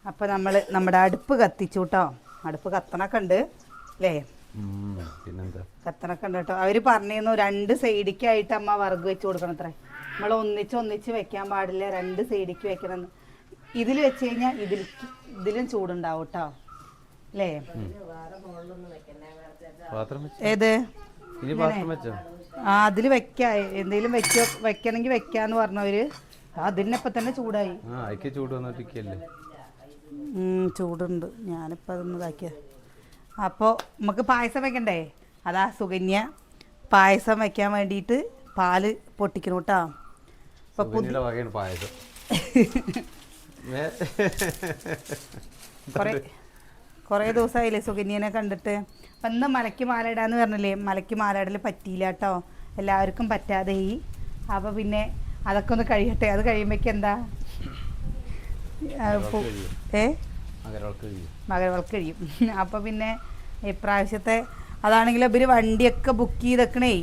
അപ്പോൾ നമ്മൾ നമ്മുടെ അടുപ്പ് കത്തിച്ചു കേട്ടോ. അടുപ്പ് കത്തണൊക്കെ ഉണ്ട് അല്ലേ? പിന്നെന്താ കത്തണൊക്കെ ഉണ്ട് കേട്ടോ. അവർ പറഞ്ഞിരുന്നു 2 സൈഡിക്കായിട്ട് അമ്മ വിറക് വെച്ച് കൊടുക്കണം അത്രേ. നമ്മൾ ഒന്നിച്ച് വെക്കാൻ പാടില്ല, 2 സൈഡിക്ക് വെക്കണം. ഇതിൽ വെച്ച് കഴിഞ്ഞാൽ ഇതിലും ചൂടുണ്ടാവും കേട്ടോ അല്ലേ? ഏത് അതിൽ വെക്കാ, എന്തെങ്കിലും വെക്കണമെങ്കിൽ വെക്കാന്ന് പറഞ്ഞവര്. അതിനപ്പം തന്നെ ചൂടായി. ചൂടുണ്ട്. ഞാനിപ്പോൾ അതൊന്ന് ഇതാക്കിയ. അപ്പോൾ നമുക്ക് പായസം വെക്കണ്ടേ? അതാ സുകന്യ പായസം വെക്കാൻ വേണ്ടിയിട്ട് പാല് പൊട്ടിക്കണം കേട്ടോ. കുറേ ദിവസമായില്ലേ സുകന്യനെ കണ്ടിട്ട്. അപ്പം ഇന്ന് മലയ്ക്ക് മാല ഇടാന്ന് പറഞ്ഞില്ലേ, മലയ്ക്ക് മാല ഇടൽ പറ്റിയില്ല കേട്ടോ, എല്ലാവർക്കും പറ്റാതെ. അപ്പോൾ പിന്നെ അതൊക്കെ ഒന്ന് കഴിയട്ടെ. അത് കഴിയുമ്പോഴേക്ക് എന്താ മകരവിളക്ക് കഴിയും. അപ്പോൾ പിന്നെ ഇപ്രാവശ്യത്തെ അതാണെങ്കിലും ഇവർ വണ്ടിയൊക്കെ ബുക്ക് ചെയ്തേക്കണേ.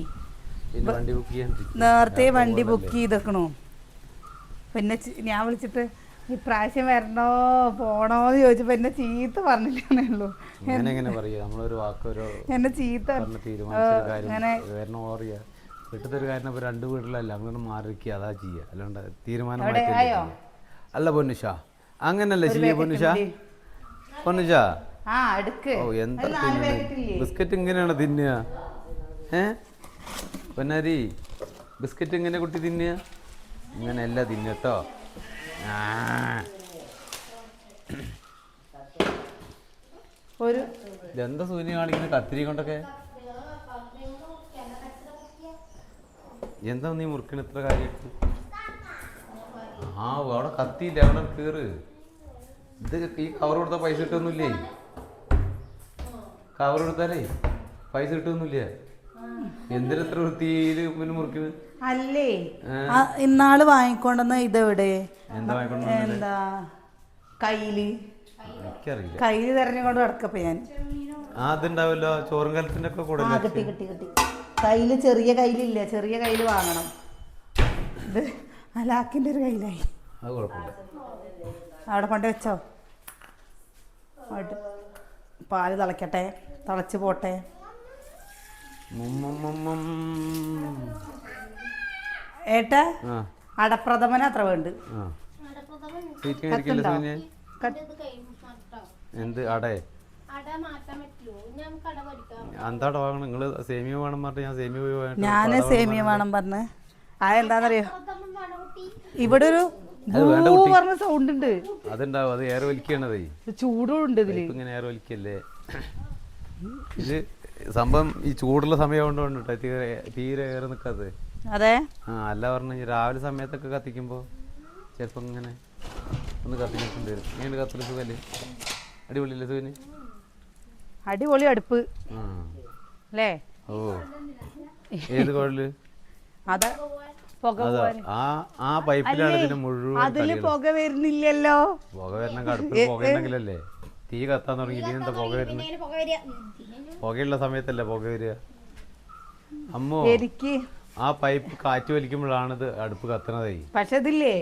നേരത്തെ വണ്ടി ബുക്ക് ചെയ്തേക്കണു. പിന്നെ ഞാൻ വിളിച്ചിട്ട് ഇപ്രാവശ്യം വരണോ പോണോന്ന് ചോദിച്ചപ്പോൾ എന്നെ ചീത്ത പറഞ്ഞില്ലേ ഉള്ളൂ. എന്നെ ചീത്ത അങ്ങനെ വീട്ടിലത്തെ ഒരു കാര്യം ഇപ്പോൾ 2 വീട്ടിലല്ല, അങ്ങനെ മാറിക്കുക അതാ ചെയ്യുക. അല്ലാണ്ട് തീരുമാനം അല്ല പൊന്നുഷ, അങ്ങനല്ല ചെയ്യ പൊന്നുഷ. പൊന്നുഷ ഓ എന്താ ബിസ്ക്കറ്റ് ഇങ്ങനെയാണ് തിന്നുക? പൊന്നാരി ബിസ്ക്കറ്റ് ഇങ്ങനെ കുട്ടി തിന്നുക? ഇങ്ങനെയല്ല തിന്നട്ടോ. ഇതെന്താ സൂര്യ കാണിക്കുന്നത് കത്തിരി കൊണ്ടൊക്കെ? എന്താ നീ മുറുക്കണ ഇത്ര കാര്യമായിട്ട്? അവിടെ കത്തിയില്ല, അവിടെ കയറ്. ഇത് ഈ കവർ കൊടുത്താൽ പൈസ കിട്ടുന്നില്ലേ? കവർ കൊടുത്താലേ പൈസ കിട്ടുന്നില്ല. എന്തിനെത്ര വൃത്തിയില് പിന്നെ മുറിക്കുന്നത്? അല്ലേ ഇന്നാള് വാങ്ങിക്കൊണ്ടെന്ന ഇതെവിടെ? എന്താ കയ്യില് തെരഞ്ഞുകൊണ്ട് കിടക്കപ്പോ ഞാൻ. അതുണ്ടാവല്ലോ ചോറും കലത്തിന്റെ ഒക്കെ കൂടെ. കിട്ടി കയ്യില്, ചെറിയ കയ്യിലില്ല, ചെറിയ കയ്യില് വാങ്ങണം. ഇത് അലാക്കിന്റെ ഒരു കയ്യിലായി. അത് കുഴപ്പമില്ല, അവിടെ കൊണ്ട് വെച്ചോ. പാല് തിളക്കട്ടെ, തിളച്ച് പോട്ടെ. ഏട്ടാ അടപ്രഥമന അത്ര വേണ്ട. എന്ത് അടേ? എന്താട വാങ്ങണം നിങ്ങള്? സേമിയ വേണം പറഞ്ഞ ഞാൻ സേമിയ പോയി. ഞാന് സേമിയ വേണം പറഞ്ഞ്. അതെന്താന്നറിയോ, ഇവിടെ ഒരു പറഞ്ഞ സൗണ്ട് ഉണ്ട്. അതുണ്ടാവും, അത് എയർ വലിക്കണതേ. ചൂടുണ്ട് ഇതില്. ഇങ്ങനെ എയർ വലിക്കല്ലേ ഇത് സംഭവം. ഈ ചൂടുള്ള സമയം കൊണ്ട് തീരെ ഏറെ നിൽക്കാതെ. അതെ. അല്ല പറഞ്ഞു രാവിലെ സമയത്തൊക്കെ കത്തിക്കുമ്പോ ചിലപ്പോ ഇങ്ങനെ ഒന്ന് കത്തിക്കേണ്ടി വരും. ഇങ്ങനെ കത്തില് സുഖല്ലേ? അടിപൊളിയല്ലേ സുഖന്? അടിപൊളി അടുപ്പ് അല്ലേ? ഓ ഏത് കുഴല്? അതാ ആ പൈപ്പിലാണ് ഇതിന് മുഴുവൻ. അതില് പുക വരുന്നില്ലല്ലോ. പുക വരണം, കടുപ്പിൽ പുക ഉണ്ടെങ്കിലല്ലേ തീ കത്താൻ തുടങ്ങി. ഇതിനെന്താ പുക വരുന്നത്? പുകയുള്ള സമയത്തല്ലേ പുക വരിക അമ്മോ. എനിക്ക് ആ പൈപ്പ് കാറ്റ് വലിക്കുമ്പോഴാണ് ഇത് അടുപ്പ് കത്തണതേ. പക്ഷെ ഇതില്ലേ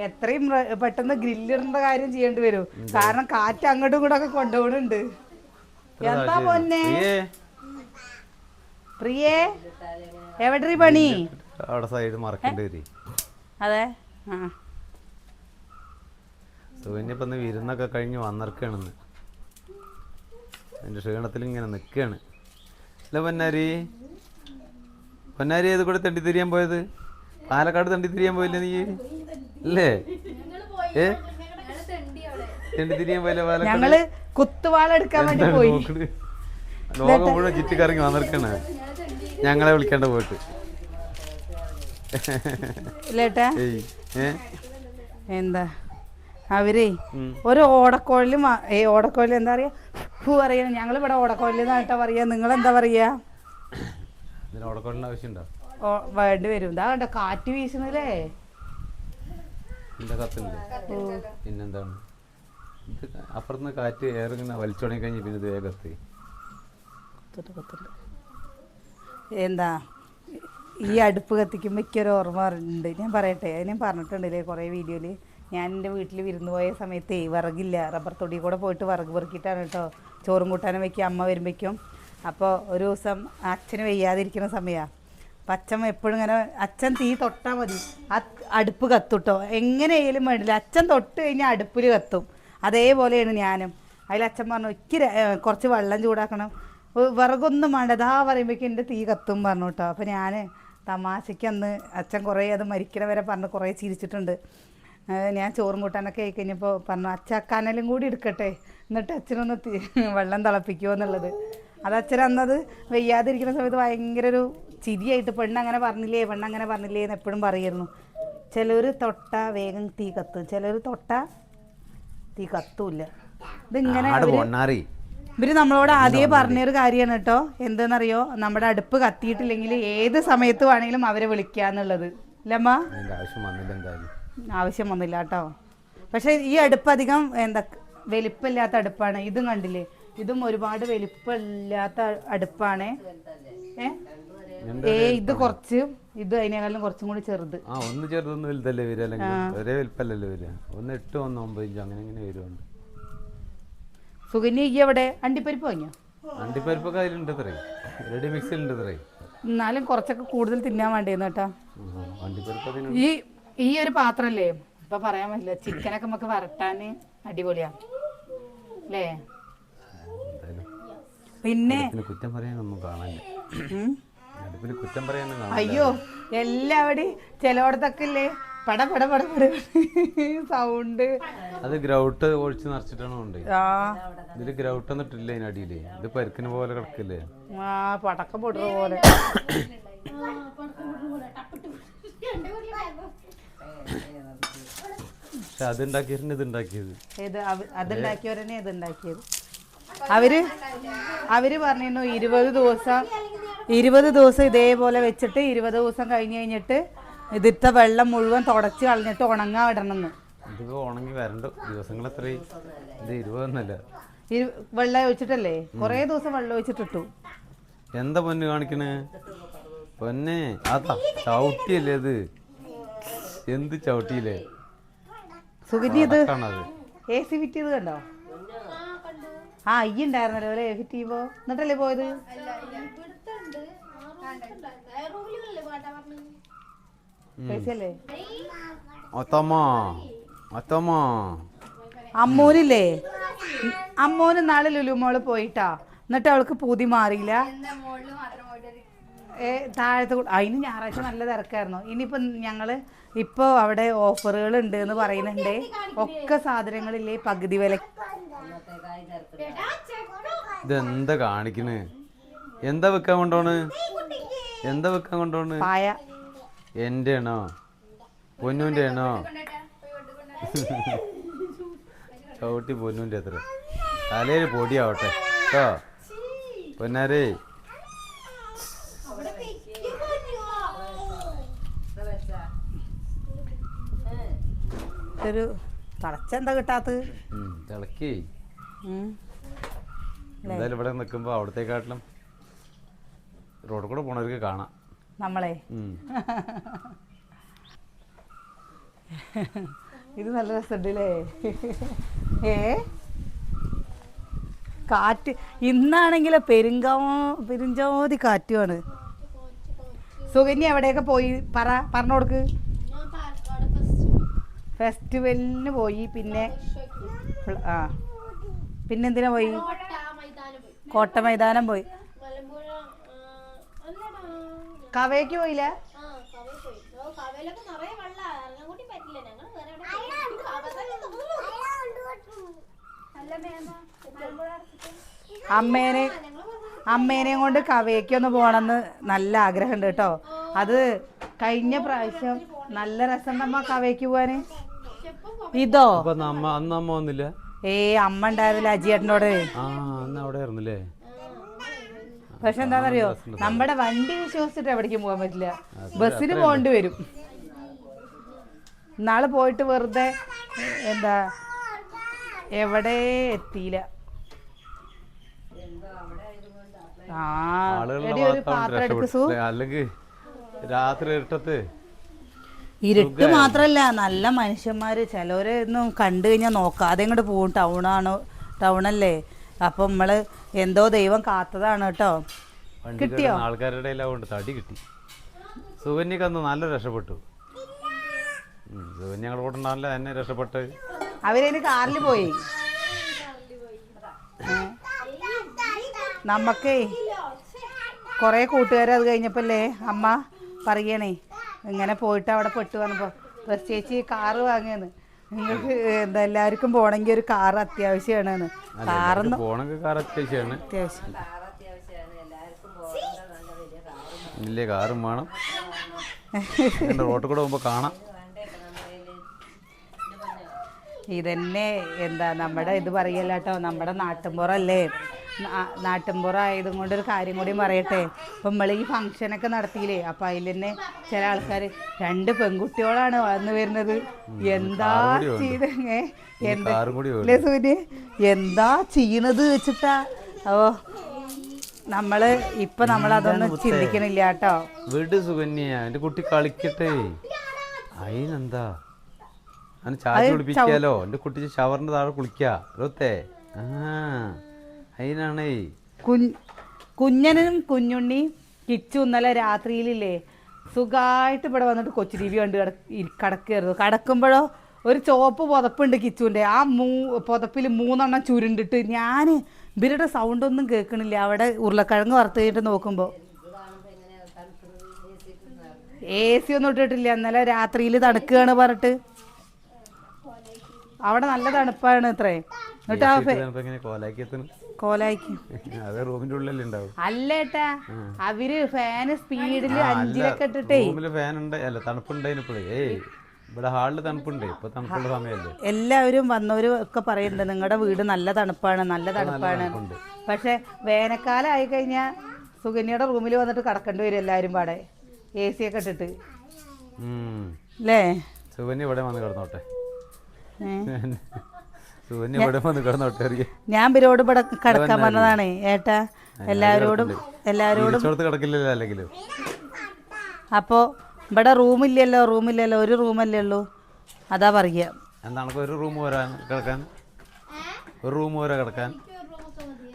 എത്രയും പെട്ടെന്ന് ഗ്രില്ലിടേണ്ട കാര്യം ചെയ്യേണ്ടി വരും. കാരണം കാറ്റ് അങ്ങോട്ടും ഇങ്ങോട്ടും ഒക്കെ കൊണ്ടുപോകുന്നുണ്ട്. എന്താ പൊന്നെ പ്രിയേ, എവിടെ പണി? അവിടെ സൈഡ് മറക്കേണ്ടി വരും. അതെ. സുകന്യപ്പം ഇന്ന് വിരുന്നൊക്കെ കഴിഞ്ഞ് വന്നിറക്കാണെന്ന്. എൻ്റെ ക്ഷീണത്തിൽ ഇങ്ങനെ നിൽക്കുകയാണ്. അല്ല പൊന്നാരി, പൊന്നാരി ഏത് കൂടെ തണ്ടി തിരിയാൻ പോയത്? പാലക്കാട് തണ്ടി തിരിയാൻ പോയില്ലേ നീ? അല്ലേ തണ്ടി തിരിയാൻ പോയില്ലേ പാലക്കാട്? കുത്തുവാളെടുക്കാൻ വേണ്ടി പോയി. ലോകം മുഴുവൻ ചുറ്റിക്കറങ്ങി വന്നിറക്കാണ്. ഞങ്ങളെ വിളിക്കേണ്ട പോയിട്ട്. എന്താ അവര് ഒരു ഓടക്കോഴില് എന്താ പറയാ പറയാ? ഞങ്ങൾ ഇവിടെ ഓടക്കോഴില് എന്നായിട്ടാ പറയാ. നിങ്ങളെന്താ പറയാ? വേണ്ടി വരും. ഇതാ കണ്ടോ കാറ്റ് വീശുന്നല്ലേ? പിന്നെന്താണ് അപ്പുറത്തുനിന്ന് കാറ്റ് ഏറിങ്ങനെ വലിച്ചോണി കഴിഞ്ഞ് പിന്നെ വേഗത്ത് എന്താ ഈ അടുപ്പ് കത്തിക്കുമ്പോൾ എനിക്കൊരു ഓർമ്മ ഉണ്ട്. ഞാൻ പറയട്ടെ, ഞാൻ പറഞ്ഞിട്ടുണ്ടല്ലേ കുറേ വീഡിയോയിൽ. ഞാൻ എൻ്റെ വീട്ടിൽ വിരുന്ന് പോയ സമയത്തേ വിറകില്ല, റബ്ബർ തൊടി കൂടെ പോയിട്ട് വിറക് പെറുക്കിയിട്ടാണ് കേട്ടോ ചോറും കൂട്ടാനും വയ്ക്കുക അമ്മ വരുമ്പോഴേക്കും. അപ്പോൾ ഒരു ദിവസം അച്ഛന് വയ്യാതിരിക്കുന്ന സമയമാണ്. അപ്പം അച്ഛൻ എപ്പോഴും ഇങ്ങനെ അച്ഛൻ തീ തൊട്ടാൽ മതി ആ അടുപ്പ് കത്തുട്ടോ, എങ്ങനെയായാലും വേണ്ടില്ല അച്ഛൻ തൊട്ട് കഴിഞ്ഞാൽ അടുപ്പിൽ കത്തും. അതേപോലെയാണ് ഞാനും. അതിൽ അച്ഛൻ പറഞ്ഞു ഇച്ചിരി കുറച്ച് വെള്ളം ചൂടാക്കണം, വിറകൊന്നും വേണ്ട, അതാ പറയുമ്പോഴേക്കും എൻ്റെ തീ കത്തും പറഞ്ഞു കേട്ടോ. അപ്പോൾ ഞാൻ തമാശയ്ക്ക് അന്ന് അച്ഛൻ കുറേ അത് മരിക്കണ വരെ പറഞ്ഞ് കുറേ ചിരിച്ചിട്ടുണ്ട്. ഞാൻ ചോറും കൂട്ടാനൊക്കെ ആയി കഴിഞ്ഞപ്പോൾ പറഞ്ഞു അച്ഛൻ കനലും കൂടി എടുക്കട്ടെ എന്നിട്ട് അച്ഛനൊന്ന് വെള്ളം തിളപ്പിക്കുമോ എന്നുള്ളത്. അത് അച്ഛൻ അന്നത് വെയ്യാതിരിക്കുന്ന സമയത്ത് ഭയങ്കര ഒരു ചിരിയായിട്ട് പെണ്ണങ്ങനെ പറഞ്ഞില്ലേ എന്ന് എപ്പോഴും പറയായിരുന്നു. ചിലർ തൊട്ട വേഗം തീ കത്തും, ചിലർ തൊട്ട തീ കത്തൂല്ല. ഇതിങ്ങനെ ഇവര് നമ്മളോട് ആദ്യമേ പറഞ്ഞൊരു കാര്യമാണ് കേട്ടോ. എന്തെന്നറിയോ, നമ്മുടെ അടുപ്പ് കത്തിയിട്ടില്ലെങ്കിൽ ഏത് സമയത്ത് വേണമെങ്കിലും അവരെ വിളിക്കാന്നുള്ളത്. ഇല്ലമ്മ? ആവശ്യം വന്നില്ല കേട്ടോ. പക്ഷെ ഈ അടുപ്പ് അധികം വലിപ്പമില്ലാത്ത അടുപ്പാണ്. ഇതും കണ്ടില്ലേ, ഇതും ഒരുപാട് വലിപ്പമില്ലാത്ത അടുപ്പാണ്. ഇത് കുറച്ച് ഇത് അതിനേക്കാളും കുറച്ചും കൂടി ചെറുത്. ഒന്ന് ചെറുതൊന്നും വലുതല്ലേ വരിക, അല്ലെങ്കിൽ ഒരേ വലിപ്പല്ലല്ലോ വരിക. 1 8 1 9 ഇഞ്ച് അങ്ങനെ ഇങ്ങനെ വരുന്നുണ്ട്. സുകന്യ ഈ എവിടെ അണ്ടിപ്പരിപ്പ് വാങ്ങിയോ? അണ്ടിപ്പരിപ്പൊക്കെ അതിലുണ്ട് ഇത്രേ, റെഡി മിക്സിലുണ്ട് ഇത്രേ. എന്നാലും കുറച്ചൊക്കെ കൂടുതൽ തിന്നാൻ വേണ്ടിയെന്ന് കേട്ടോ. ഈ ഒരു പാത്രല്ലേ ഇപ്പൊ പറയാൻ പറ്റില്ല, ചിക്കനൊക്കെ നമുക്ക് വരട്ടാന് അടിപൊളിയാ അല്ലേ? പിന്നെ കുറ്റം പറയാനൊന്നും കാണാനില്ല. അയ്യോ എല്ലാവരും ചിലയിടത്തൊക്കെ ഇല്ലേ പട പട പട പട സൗണ്ട്. അത് ഗ്രൗട്ട് ഒഴിച്ച് നിറച്ചിട്ടാണ് കൊണ്ട് ഇതില് ഗ്രൗട്ട് എന്നിട്ടില്ല അതിനടിയില്. ഇത് പരിക്കിന് പോലെ കിടക്കില്ലേ? പടക്കം പൊടുന്ന പോലെ. പക്ഷെ അതുണ്ടാക്കിയവരെന്നെ ഇതുണ്ടാക്കിയത്. അതുണ്ടാക്കിയവരെന്നെ ഇതുണ്ടാക്കിയത്. അവര് പറഞ്ഞിരുന്നു 20 ദിവസം ഇതേപോലെ വെച്ചിട്ട് 20 ദിവസം കഴിഞ്ഞിട്ട് ഇതിത്തെ വെള്ളം മുഴുവൻ തുടച്ച് കളഞ്ഞിട്ട് ഉണങ്ങാൻ ഇടണമെന്ന്. ഇതിപ്പോ ഉണങ്ങി വരണ്ട ദിവസങ്ങൾ എത്രയും? ഇത് 20 വെള്ളം ഒഴിച്ചിട്ടല്ലേ, കൊറേ ദിവസം വെള്ളം ഒഴിച്ചിട്ടിട്ടു. എന്താ പൊന്ന് കാണിക്കണേ പൊന്നെ? അതാ ചവിട്ടിയല്ലേ ഇത്? എന്ത് ചവിട്ടിയില്ലേ സുഗിനി? ഇത് AC ഫിറ്റ് ചെയ്ത് കണ്ടോ? ഈ ഉണ്ടായിരുന്നല്ലോ അല്ലേ ഫിറ്റ് ചെയ്യുമ്പോ? എന്നിട്ടല്ലേ പോയത്? അമ്മോനില്ലേ, അമ്മോന് നാളെ ലുലുമോള് പോയിട്ടാ. എന്നിട്ട് അവൾക്ക് പൂതി മാറിയില്ല. താഴത്ത് അതിന് ഞായറാഴ്ച നല്ല തിരക്കായിരുന്നു. ഇനിയിപ്പം ഞങ്ങള് ഇപ്പൊ അവിടെ ഓഫറുകൾ ഉണ്ട് എന്ന് പറയുന്നുണ്ട്. ഒക്കെ സാധനങ്ങളില്ലേ പകുതി വില. ഇതെന്താ കാണിക്കണ്? എന്താ വെക്കാൻ കൊണ്ടോണ്? പായ. എൻ്റെ ആണോ പൊന്നൂൻ്റെ ആണോ? ചവിട്ടി പൊന്നൂൻ്റെ അത്ര തലയിൽ പൊടിയാവട്ടെ കേട്ടോ പൊന്നാരേ. ഒരു തിളച്ചെന്താ കിട്ടാത്ത? തിളക്കേ എന്തായാലും ഇവിടെ നിൽക്കുമ്പോ അവിടത്തെക്കാട്ടിലും റോഡ് കൂടെ പോണവർക്ക് കാണാം നമ്മളെ. ഇത് നല്ല രസമുണ്ടല്ലേ? കാറ്റ് ഇന്നാണെങ്കിലോ പെരുഞ്ചോതി കാറ്റുമാണ്. സുകന്യ എവിടെയൊക്കെ പോയി പറഞ്ഞു കൊടുക്ക്. ഫെസ്റ്റിവലിന് പോയി. പിന്നെന്തിനാ പോയി? കോട്ട മൈതാനം പോയി. കവയ്ക്ക് പോയില്ല? അമ്മേനെയും കൊണ്ട് കവയ്ക്കൊന്ന് പോകണമെന്ന് നല്ല ആഗ്രഹമുണ്ട് കേട്ടോ. അത് കഴിഞ്ഞ പ്രാവശ്യം നല്ല രസം നമ്മ കവയ്ക്ക് പോവാന്. ഇതോ അന്ന് അമ്മ വന്നില്ല? അമ്മ ഉണ്ടായിരുന്നില്ല അജിയേട്ടനോട്. പക്ഷെ എന്താണെന്നറിയോ, നമ്മുടെ വണ്ടി വിശ്വസിച്ചിട്ട് എവിടേക്കും പോകാൻ പറ്റില്ല, ബസ്സിന് പോകേണ്ടി വരും. നാളെ പോയിട്ട് വെറുതെ എവിടെ എത്തിയില്ല. അല്ലെങ്കിൽ രാത്രി ഇരുട്ടത്ത് ഇരുട്ട് മാത്രല്ല നല്ല മനുഷ്യന്മാര് ചിലവരെ ഒന്നും കണ്ടു കഴിഞ്ഞാൽ നോക്കാതെ ഇങ്ങോട്ട് പോകും. ടൗണല്ലേ, അപ്പൊ നമ്മള് എന്തോ ദൈവം കാത്തതാണ് കേട്ടോ. കിട്ടിയോ? ആൾക്കാരുടെ തടി കിട്ടി. സുകന്യക്കന്ന് നല്ല രക്ഷപ്പെട്ടു. സുകന്യ ഞങ്ങളുടെ കൂട്ടുണ്ടാവില്ല എന്നെ രക്ഷപ്പെട്ട്. അവരതിന് കാറിൽ പോയി. നമ്മക്കേ കൊറേ കൂട്ടുകാർ അത് കഴിഞ്ഞപ്പല്ലേ അമ്മ പറയണേ ഇങ്ങനെ പോയിട്ട് അവിടെ പെട്ടു വന്നപ്പോ ചേച്ചി കാറ് വാങ്ങിയെന്ന്. നിങ്ങൾക്ക് എന്താ എല്ലാവർക്കും പോണെങ്കിൽ ഒരു കാർ അത്യാവശ്യമാണ്. കാറൊന്നും അത്യാവശ്യം ഇല്ലേ, കാറും വേണം. റോട്ടിൽ കൂടെ പോകുമ്പോ കാണാം. ഇതന്നെ എന്താ നമ്മുടെ ഇത് പറയല്ല കേട്ടോ, നമ്മുടെ നാട്ടിൻപുറല്ലേ. നാട്ടിൻപുറം ആയതും കൊണ്ടൊരു കാര്യം കൂടി പറയട്ടെ. ഇപ്പം നമ്മൾ ഈ ഫംഗ്ഷനൊക്കെ നടത്തിയില്ലേ, അപ്പം അതിൽ തന്നെ ചില ആൾക്കാർ 2 പെൺകുട്ടികളാണ് വന്നു വരുന്നത്. എന്താ ചെയ്തേ എന്തല്ലേ സൂര്യ, എന്താ ചെയ്യണത് വെച്ചിട്ടാ. ഓ നമ്മള് ഇപ്പൊ നമ്മളതൊന്നും ചിന്തിക്കണില്ല കേട്ടോ. വീട് സുകന്യ എന്റെ കുട്ടി കളിക്കട്ടെ, അതിനെന്താ ചായ കുളിപ്പിക്കാലോ. എന്റെ കുട്ടി ഷവറിന്റെ താഴെ കുളിക്കേ. അതിനാണേ കുഞ്ഞനും കുഞ്ഞുണ്ണി കിച്ചു ഇന്നലെ രാത്രിയിലില്ലേ സുഖമായിട്ട് ഇവിടെ വന്നിട്ട് കൊച്ചു ടി വി കണ്ട് കിടക്കായിരുന്നു. കിടക്കുമ്പോഴോ ഒരു ചുവപ്പ് പുതപ്പുണ്ട് കിച്ചുവിൻ്റെ. ആ പുതപ്പിൽ 3 എണ്ണം ചുരുണ്ടിട്ട് ഞാൻ ഇവരുടെ സൗണ്ടൊന്നും കേൾക്കണില്ല. അവിടെ ഉരുളക്കിഴങ്ങ് വറുത്ത് കഴിഞ്ഞിട്ട് നോക്കുമ്പോൾ AC ഒന്നും ഇട്ടിട്ടില്ല. ഇന്നലെ രാത്രിയിൽ തണുക്കുകയാണ് പറഞ്ഞിട്ട് അവിടെ നല്ല തണുപ്പാണ് ഇത്രേ. കോലായിക്കും അല്ലേട്ടാ അവര് ഫാന് സ്പീഡില് 5-ലൊക്കെ ഇട്ടിട്ടേ എല്ലാവരും വന്നവരും ഒക്കെ പറയുന്നുണ്ട് നിങ്ങളുടെ വീട് നല്ല തണുപ്പാണ്, നല്ല തണുപ്പാണ്. പക്ഷെ വേനൽക്കാലം ആയി കഴിഞ്ഞാൽ സുകന്യയുടെ റൂമിൽ വന്നിട്ട് കിടക്കേണ്ടി വരും എല്ലാവരും പാടെ AC ഒക്കെ ഇട്ടിട്ട് അല്ലേ. സുകന്യ ഇവിടെ വന്ന് കിടന്നോട്ടെ. ഞാൻ ഇവരോട് ഇവിടെ കിടക്കാൻ പറഞ്ഞതാണ് ഏട്ടാ. എല്ലാവരോടും കിടക്കില്ലല്ലോ. അപ്പോ ഇവിടെ റൂമില്ലല്ലോ, ഒരു റൂമല്ലേ ഉള്ളൂ. അതാ പറയാ. എന്താണ് ഒരു റൂം പോരാ കിടക്കാൻ? ഒരു റൂം പോരാ കിടക്കാൻ?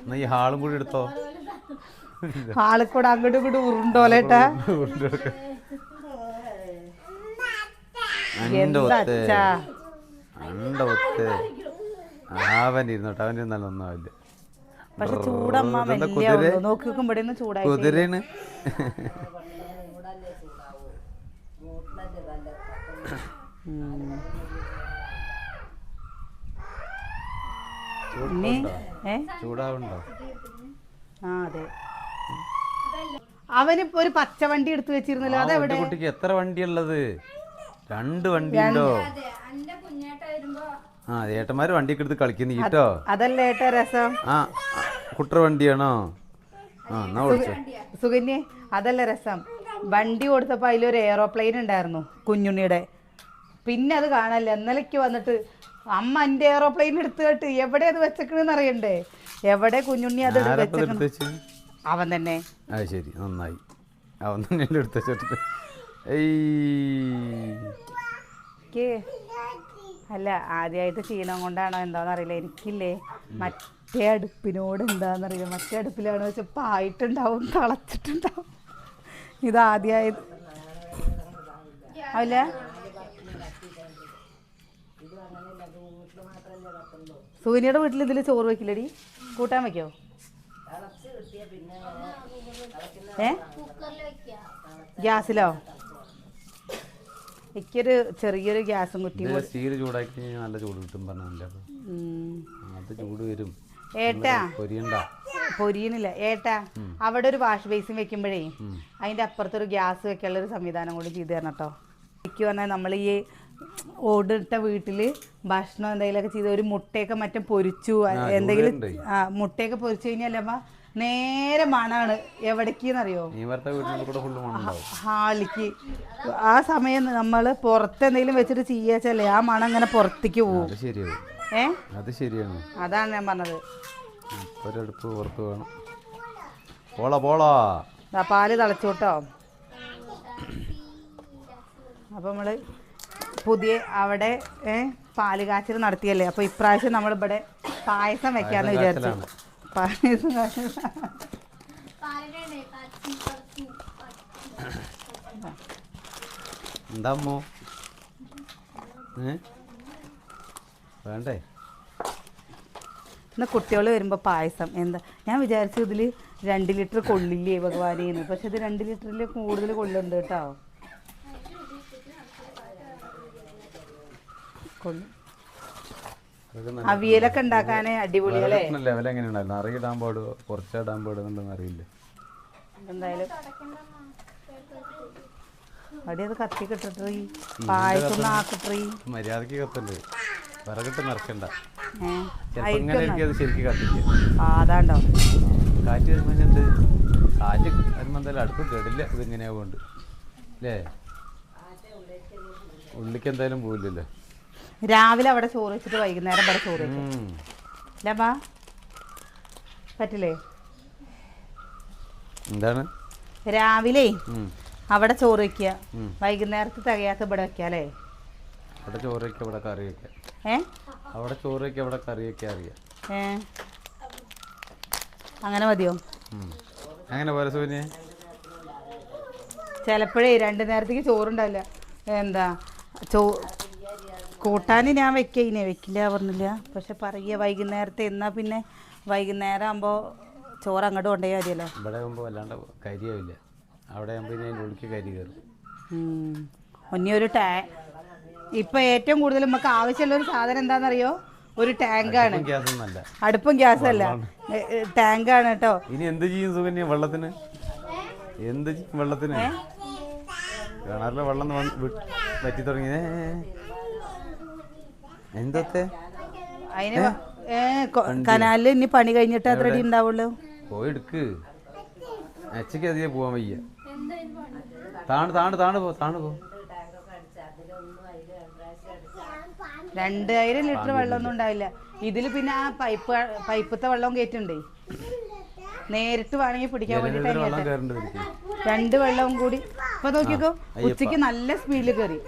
എന്നാ ഈ ഹാളും കൂടി എടുത്തോ. ഹാളിൽ കൂടെ അങ്ങോട്ടും ഇങ്ങോട്ടും ഉരുണ്ടോലേട്ടാ. അവൻ ഇരുന്നോട്ടെ, അവൻ ഇരുന്നാലും ഒന്നാവില്ല. പക്ഷെ ചൂടമ്മ നോക്കിക്കും ഇവിടെ ചൂടായി. കുതിരയാണ്. ചൂടാവുണ്ടോ? ആ അതെ. അവനിപ്പോ ഒരു പച്ച വണ്ടി എടുത്തു വെച്ചിരുന്നല്ലോ, അതെവിടെ? കുട്ടിക്ക് എത്ര വണ്ടിയുള്ളത്? 2 വണ്ടിയുണ്ടോ? ആ ഏട്ടന്മാര് വണ്ടിയൊക്കെ എടുത്ത് കളിക്കുന്നു കേട്ടോ. അതല്ലേ ഏട്ടാ രസം. ആ കുട്ടർ വണ്ടിയാണോ? സുകന്യെ അതല്ല രസം. വണ്ടി കൊടുത്തപ്പോ അതിലൊരു എയറോപ്ലെയിൻ ഉണ്ടായിരുന്നു കുഞ്ഞുണ്ണിയുടെ. പിന്നെ അത് കാണല്ലേ. ഇന്നലേക്ക് വന്നിട്ട് അമ്മ എന്റെ എയറോപ്ലെയിൻ എടുത്തു കേട്ട് എവിടെ അത് വെച്ചേക്കണെന്ന് അറിയണ്ടേ. എവിടെ കുഞ്ഞുണ്ണി അത് വെച്ചേക്കണ? അവൻ തന്നെ. അത് ശരി, നന്നായി. അവൻ തന്നെ എടുത്തു. അല്ല ആദ്യമായിട്ട് ക്ഷീണം കൊണ്ടാണോ എന്താണെന്ന് അറിയില്ല. എനിക്കില്ലേ മറ്റേ അടുപ്പിനോട് എന്താണെന്നറിയില്ല. മറ്റേ അടുപ്പിലാണ് വെച്ചാൽ പായിട്ടുണ്ടാവും, തിളച്ചിട്ടുണ്ടാവും. ഇതാദ്യമായത് അല്ല. സൂര്യയുടെ വീട്ടിൽ ഇതിൽ ചോറ് വെക്കില്ലടി, കൂട്ടാൻ വെക്കോ? ഗ്യാസിലോ? എനിക്കൊരു ചെറിയൊരു ഗ്യാസും കുറ്റിയും ചൂടാക്കി നല്ല ചൂട് കിട്ടും പറഞ്ഞല്ലോ. അത് ചൂട് വരും ഏട്ടാ. പൊരിയണില്ല ഏട്ടാ. അവിടെ ഒരു വാഷ് ബേസിൻ വെക്കുമ്പോഴേ അതിന്റെ അപ്പുറത്തൊരു ഗ്യാസ് വെക്കാനുള്ള ഒരു സംവിധാനം കൂടി ചെയ്തു തരണം കേട്ടോ. എനിക്ക് പറഞ്ഞാൽ നമ്മൾ ഈ ഓടിട്ട വീട്ടില് ഭക്ഷണം എന്തെങ്കിലുമൊക്കെ ചെയ്ത് ഒരു മുട്ടയൊക്കെ മറ്റും പൊരിച്ചു എന്തെങ്കിലും മുട്ടയൊക്കെ പൊരിച്ചു കഴിഞ്ഞാൽ നേരെ മണാണ്. എവിടേക്കെന്നറിയോ? ഹാളിക്ക്. ആ സമയം നമ്മൾ പുറത്തെന്തെങ്കിലും വെച്ചിട്ട് ചെയ്യാച്ചല്ലേ ആ മണം അങ്ങനെ പുറത്തേക്ക് പോകും. അത് ശരിയാണ്. അതാണ് ഞാൻ പറഞ്ഞത്. പാല് തിളച്ചോട്ടോ. അപ്പോൾ നമ്മൾ പുതിയ അവിടെ പാല് കാച്ചൽ നടത്തിയല്ലേ, അപ്പോൾ ഇപ്രാവശ്യം നമ്മളിവിടെ പായസം വെക്കാമെന്ന് വിചാരിച്ചു. പായസം എന്താമ്മോ വേണ്ടേ? ഇന്ന് കുട്ടികൾ വരുമ്പോൾ പായസം എന്താ ഞാൻ വിചാരിച്ചു ഇതിൽ 2 ലിറ്റർ കൊള്ളില്ലേ ഭഗവാനേന്ന്, പക്ഷെ ഇത് 2 ലിറ്ററിൽ കൂടുതൽ കൊള്ളുണ്ട് കേട്ടോ. അവിയലൊക്കെ ഉണ്ടാക്കാനേ അടിപൊളിയല്ലേ. ലെവൽ എങ്ങനെയുണ്ടായിരുന്നു? നിറയിടാൻ പാടുമോ കുറച്ചിടാൻ പാടുന്നുണ്ടെന്ന് അറിയില്ല. എന്തായാലും അവിടെ അത് കത്തി കിട്ടട്ടെ, പായസം ആക്കട്ടെ. മര്യാദക്ക് കത്തല്ലേ, വിറകിട്ട് നിറക്കണ്ട. ശരിക്കും കത്തിക്കുക. അതാണ്ടോ കാറ്റ് വരുമ്പോണ്ട്, കാറ്റ് വരുമ്പോൾ എന്തായാലും അടുപ്പ് കേടില്ല. ഇതിങ്ങനെയാ കൊണ്ട് അല്ലേ, ഉള്ളിക്ക് എന്തായാലും പോവില്ലല്ലോ. രാവിലെ അവിടെ ചോറ് വെച്ചിട്ട് വൈകുന്നേരം ഇവിടെ ചോറ് വെച്ചാ പറ്റില്ലേ? എന്താണ് രാവിലെ അവിടെ ചോറ് വെക്കുക, വൈകുന്നേരത്ത് തികയാത്ത ഇവിടെ വെക്കാല്ലേ. അവിടെ ചോറ് വെക്കുക, ഇവിടെ കറി വെക്കാം. അവിടെ ചോറ് വെക്കുക, ഇവിടെ കറി വെക്കാൻ അറിയാം. അങ്ങനെ മതിയോ? അങ്ങനെ പോലെ സൂര്യ ചിലപ്പോഴേ 2 നേരത്തേക്ക് ചോറുണ്ടാവില്ല. എന്താ കൂട്ടാൻ ഞാൻ വെക്കില്ല പറഞ്ഞില്ല, പക്ഷെ പറയുക വൈകുന്നേരത്തെ എന്നാൽ പിന്നെ വൈകുന്നേരം ആകുമ്പോൾ ചോറ് അങ്ങോട്ട് കൊണ്ടുപോയാൽ മതിയല്ലോ. ഇവിടെ ആകുമ്പോൾ വല്ലാണ്ട് കരിയാവില്ല, അവിടെ ആകുമ്പോൾ അതിൻ്റെ ഉള്ളിക്ക് കരി കയറും. ഒന്നി ഒരു ഇപ്പം ഏറ്റവും കൂടുതൽ നമുക്ക് ആവശ്യമുള്ള ഒരു സാധനം എന്താണെന്നറിയോ? ഒരു ടാങ്കാണ്. അടുപ്പും ഗ്യാസല്ല, ടാങ്കാണ് കേട്ടോ. ഇനി എന്ത് ചെയ്യും സുകന്യ വെള്ളത്തിന്? എന്ത് ചെയ്യും വെള്ളത്തിന്? കിണറിലെ വെള്ളം പറ്റി തുടങ്ങിയേ എന്തൊക്കെ അതിന് കനാലിൽ ഇനി പണി കഴിഞ്ഞിട്ട് അത്ര അടി ഉണ്ടാവുള്ളൂ. പോയെടുക്ക്, അച്ചയ്ക്ക് അധികം പോവാൻ വയ്യ. താണു പോ 2000 ലിറ്റർ വെള്ളമൊന്നും ഉണ്ടാവില്ല ഇതിൽ. പിന്നെ ആ പൈപ്പത്തെ വെള്ളം കയറ്റുണ്ടേ, നേരിട്ട് വേണമെങ്കിൽ പിടിക്കാൻ വേണ്ടിട്ട് 2 വെള്ളവും കൂടി. ഇപ്പൊ നോക്കിക്കോ, ഉച്ചക്ക് നല്ല സ്പീഡിൽ കയറി.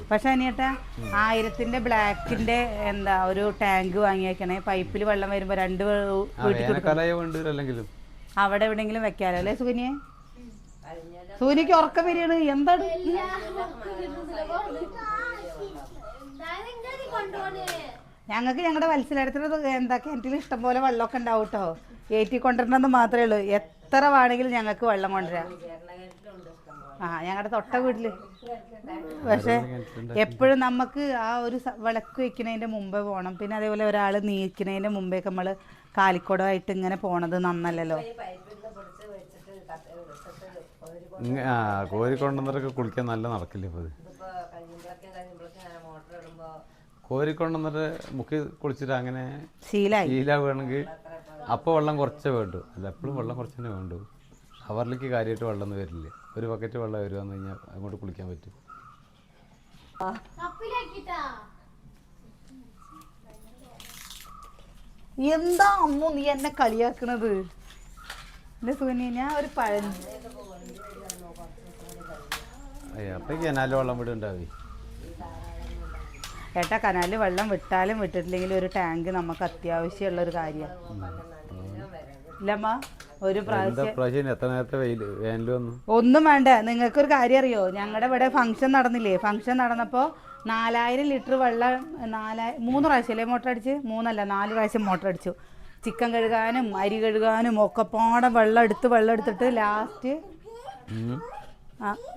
പക്ഷെ അനിയേട്ടാ 1000-ന്റെ ബ്ലാക്കിന്റെ എന്താ ഒരു ടാങ്ക് വാങ്ങിയേക്കണേ. പൈപ്പിൽ വെള്ളം വരുമ്പോ 2 വീട്ടിൽ അവിടെ എവിടെയെങ്കിലും വെക്കാലോ അല്ലേ സുകന്യെ? സൂര്യക്ക് ഉറക്കം വരികയാണ്. എന്താണ് ഞങ്ങൾക്ക് ഞങ്ങളുടെ മത്സരത്തിന് എന്താ കിണറ്റിൽ ഇഷ്ടംപോലെ വെള്ളമൊക്കെ ഉണ്ടാവും കേട്ടോ. ഏറ്റിക്കൊണ്ടിരണമെന്ന് മാത്രമേ ഉള്ളൂ. എത്ര വേണമെങ്കിലും ഞങ്ങൾക്ക് വെള്ളം കൊണ്ടുവരാം. ഞങ്ങളുടെ തൊട്ട വീട്ടില്. പക്ഷെ എപ്പോഴും നമുക്ക് ആ ഒരു വിളക്ക് വെക്കുന്നതിന്റെ മുമ്പേ പോകണം. പിന്നെ അതേപോലെ ഒരാൾ നീക്കുന്നതിന്റെ മുമ്പേക്ക് നമ്മൾ കാലിക്കോടമായിട്ട് ഇങ്ങനെ പോണത് നന്നല്ലല്ലോ. കോരിക്കൊണ്ടുവന്നവരൊക്കെ കുളിക്കാൻ നല്ല നടക്കില്ല. ഇപ്പോൾ കോരിക്കൊണ്ടുവന്നിട്ട് മുക്കി കുളിച്ചിട്ട് അങ്ങനെ ശീലാവുകയാണെങ്കിൽ അപ്പോൾ വെള്ളം കുറച്ചേ വേണ്ടു. അല്ല എപ്പോഴും വെള്ളം കുറച്ച് തന്നെ വേണ്ടു. അവരിലേക്ക് കാര്യമായിട്ട് വെള്ളം ഒന്നും വരില്ല. ഒരു ബക്കറ്റ് വെള്ളം വരുവാന്ന് കഴിഞ്ഞാൽ അങ്ങോട്ട് കുളിക്കാൻ പറ്റും. എന്താ അമ്മു നീ എന്നെ കളിയാക്കണത്? എന്റെ സുകന്യ ഞാൻ ഒരു അപ്പൊ കനാലിൽ വെള്ളം വിടുണ്ടാവേ. ഏട്ടാ കനാലിൽ വെള്ളം വിട്ടാലും വിട്ടിട്ടില്ലെങ്കിലും ഒരു ടാങ്ക് നമുക്ക് അത്യാവശ്യമുള്ള ഒരു കാര്യമാണ്. ഇല്ലമ്മ ഒരു പ്രാവശ്യം എത്ര നേരത്തെ വേനൽ വന്നു. ഒന്നും വേണ്ട. നിങ്ങൾക്കൊരു കാര്യം അറിയോ? ഞങ്ങളുടെ ഇവിടെ ഫംഗ്ഷൻ നടന്നില്ലേ? ഫംഗ്ഷൻ നടന്നപ്പോൾ 4000 ലിറ്റർ വെള്ളം 3 പ്രാവശ്യമല്ലേ മോട്ടർ അടിച്ച്? 3 അല്ല 4 പ്രാവശ്യം മോട്ടർ അടിച്ചു. ചിക്കൻ കഴുകാനും അരി കഴുകാനും ഒക്കെ പാടെ വെള്ളം എടുത്തിട്ട് ലാസ്റ്റ്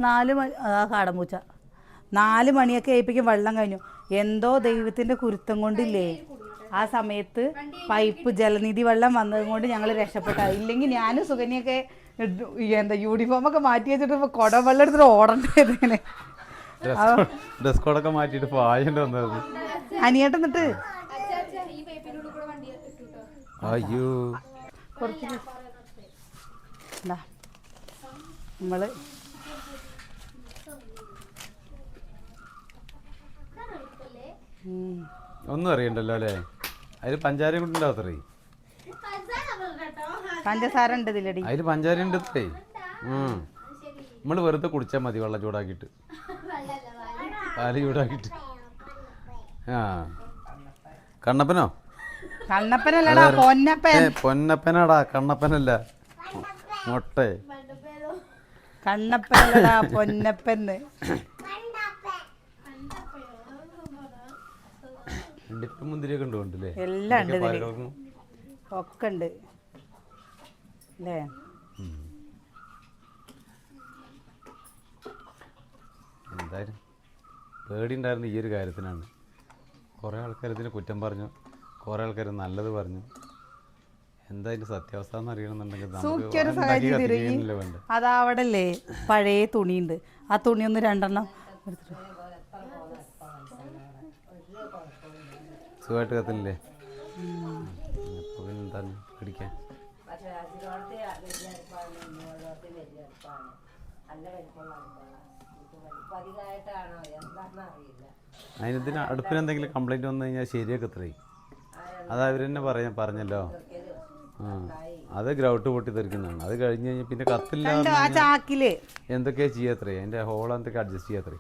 4 മണി കാടമ്പൂച്ച 4 മണിയൊക്കെ ആയിപ്പിക്കും വെള്ളം കഴിഞ്ഞു. എന്തോ ദൈവത്തിൻ്റെ കുരുത്തം കൊണ്ടില്ലേ ആ സമയത്ത് പൈപ്പ് ജലനിധി വെള്ളം വന്നത് കൊണ്ട് ഞങ്ങൾ രക്ഷപ്പെട്ട. ഇല്ലെങ്കിൽ ഞാനും സുകന്യൊക്കെ എന്താ യൂണിഫോമൊക്കെ മാറ്റി വെച്ചിട്ട് ഇപ്പോൾ കുടം വെള്ളം എടുത്തിട്ട് ഓടണ്ടേനെ. ഡ്രസ് കോഡൊക്കെ മാറ്റിയിട്ട് പായണ്ട് വന്നത്. അനിയേട്ട എന്നിട്ട് അയ്യോ കുറച്ച് നമ്മള് ഒന്നും അറിയണ്ടല്ലോ അല്ലേ? അതിൽ പഞ്ചാര കൊണ്ടുണ്ടാവും അത്രേ. പഞ്ചസാര ഉണ്ട് ഇതിലടി. അതിൽ പഞ്ചാര ഉണ്ട് അത്രേ. നമ്മൾ വെറുതെ കുടിച്ചാൽ മതി വെള്ളം ചൂടാക്കിയിട്ട്. പാല് ചൂടാക്കിട്ട്. ആ കണ്ണപ്പനോ? കണ്ണപ്പനല്ലടാ പൊന്നപ്പൻ. പൊന്നപ്പനാടാ, കണ്ണപ്പനല്ല. മൊട്ടേ കണ്ണപ്പനല്ലടാ പൊന്നപ്പന്ന്. ഡിപ്പ് മുന്തിരിയൊക്കെ ഉണ്ട് കൊണ്ടല്ലേ? എല്ലാം ഉണ്ട് ഇതില്. ഒക്കെ ഉണ്ട് അല്ലേ? എന്തായാലും പേടി ഉണ്ടായിരുന്നു ഈ ഒരു കാര്യത്തിനാണ്. കുറേ ആൾക്കാർ ഇതിനെ കുറ്റം പറഞ്ഞു, കുറേ ആൾക്കാർ നല്ലത് പറഞ്ഞു. എന്താ ഇതിന്റെ സത്യാവസ്ഥ എന്ന് അറിയണമെന്നുണ്ടെങ്കിൽ സൂക്കിയൊരു സാഹചര്യം വേണ്ട. അതാ അവിടെ അല്ലേ പഴയ തുണിയുണ്ട്, ആ തുണി ഒന്ന് 2 എടുത്തിട്ട് സുഖമായിട്ട് കത്തില്ലേ? അപ്പോൾ പിന്നെ എന്താണ് പിടിക്കാൻ? അതിനെന്തിനാ അടുപ്പിന് എന്തെങ്കിലും കംപ്ലൈൻറ്റ് വന്നു കഴിഞ്ഞാൽ ശരിയൊക്കെ എത്രയും അത് അവർ തന്നെ പറഞ്ഞല്ലോ. ആ അത് ഗ്രൗട്ട് പൊട്ടി തെറിക്കുന്നതാണ്. അത് കഴിഞ്ഞ് കഴിഞ്ഞാൽ പിന്നെ കത്തില്ല. എന്തൊക്കെയാ ചെയ്യാത്രേ? അതിൻ്റെ ഹോൾ എന്തൊക്കെ അഡ്ജസ്റ്റ് ചെയ്യാത്രേ.